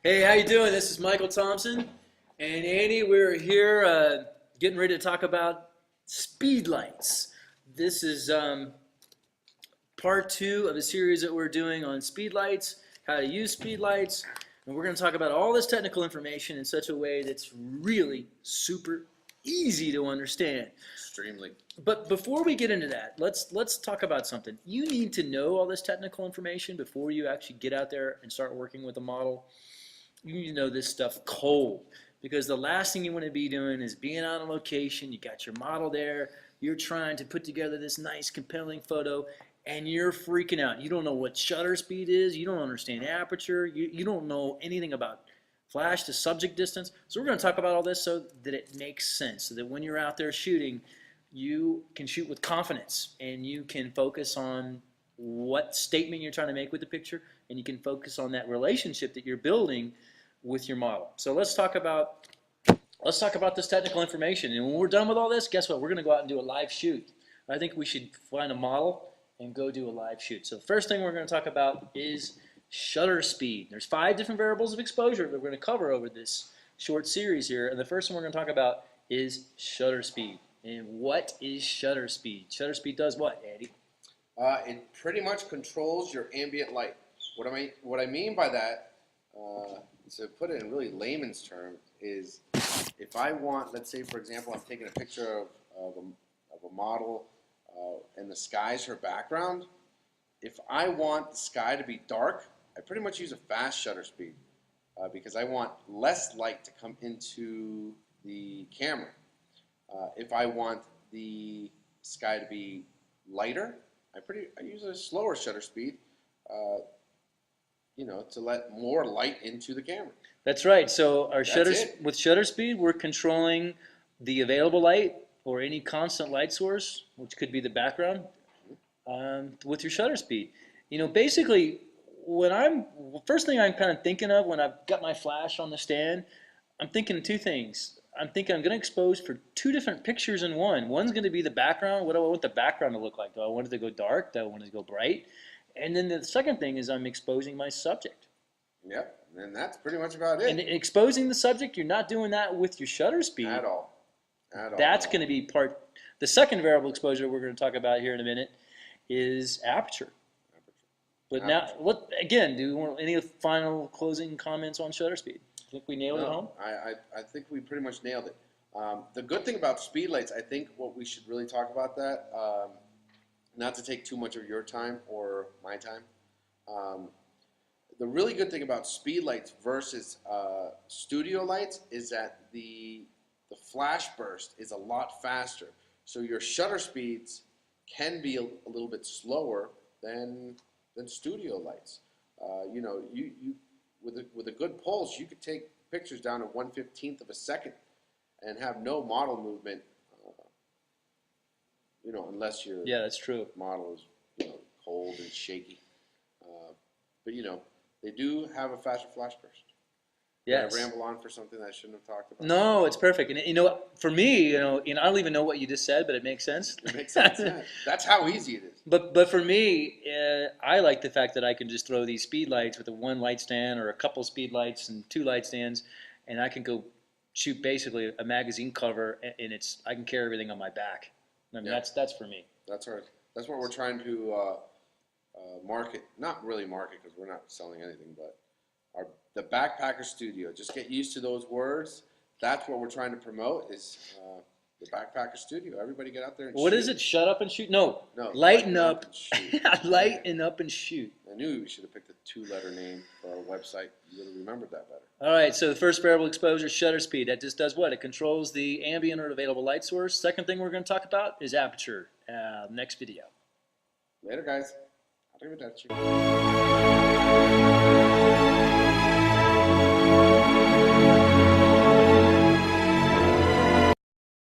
Hey, how you doing? This is Michael Thompson and Andy. We're here getting ready to talk about Speedlights. This is part two of a series that we're doing on Speedlights, how to use Speedlights, and we're going to talk about all this technical information in such a way that's really super easy to understand. Extremely. But before we get into that, let's talk about something. You need to know all this technical information before you actually get out there and start working with a model. You need to know this stuff cold, because the last thing you want to be doing is being on a location. You got your model there, you're trying to put together this nice compelling photo, and you're freaking out. You don't know what shutter speed is, you don't understand aperture, you don't know anything about flash to subject distance. So we're going to talk about all this so that it makes sense, so that when you're out there shooting, you can shoot with confidence and you can focus on what statement you're trying to make with the picture, and you can focus on that relationship that you're building with your model. So let's talk about this technical information. And when we're done with all this, guess what? We're going to go out and do a live shoot. I think we should find a model and go do a live shoot. So the first thing we're going to talk about is shutter speed. There's 5 different variables of exposure that we're going to cover over this short series here. And the first one we're going to talk about is shutter speed. And what is shutter speed? Shutter speed does what, Andy? It pretty much controls your ambient light. What I mean by that, to put it in really layman's terms, is if I want, let's say for example, I'm taking a picture of a model and the sky's her background. If I want the sky to be dark, I pretty much use a fast shutter speed because I want less light to come into the camera. If I want the sky to be lighter, I use a slower shutter speed, to let more light into the camera. That's right. So with shutter speed, we're controlling the available light or any constant light source, which could be the background, with your shutter speed. Basically, first thing I'm kind of thinking of when I've got my flash on the stand, I'm thinking of 2 things. I'm thinking I'm going to expose for 2 different pictures in one. One's going to be the background. What do I want the background to look like? Do I want it to go dark? Do I want it to go bright? And then the second thing is I'm exposing my subject. Yep, and that's pretty much about it. And exposing the subject, you're not doing that with your shutter speed. At all. That's going to be the second variable exposure we're going to talk about here in a minute is aperture. But now, again, do you want any final closing comments on shutter speed? I think we nailed it home? I think we pretty much nailed it. The good thing about Speedlights, I think what we should really talk about that, not to take too much of your time or my time, the really good thing about Speedlights versus studio lights is that the flash burst is a lot faster. So your shutter speeds can be a little bit slower than studio lights. With a good pulse, you could take pictures down to 1/15 of a second and have no model movement, unless your that's true. model is cold and shaky. But they do have a faster flash burst. Yes. Did I ramble on for something that I shouldn't have talked about? No, it's perfect. And for me, I don't even know what you just said, but it makes sense. It makes sense. Yeah. That's how easy it is. But for me, I like the fact that I can just throw these speed lights with a 1 light stand or a couple speed lights and 2 light stands, and I can go shoot basically a magazine cover, and I can carry everything on my back. I mean, that's for me. That's right. That's what we're trying to market. Not really market because we're not selling anything, but the Backpacker Studio. Just get used to those words. That's what we're trying to promote is the Backpacker Studio. Everybody get out there and shoot. What is it? Shut up and shoot? No. Lighten up. Lighten up and shoot. I knew we should have picked a 2-letter name for our website. You would have remembered that better. All right, so the first variable exposure, shutter speed. That just does what? It controls the ambient or available light source. Second thing we're going to talk about is aperture. Next video. Later, guys. Arrivederci.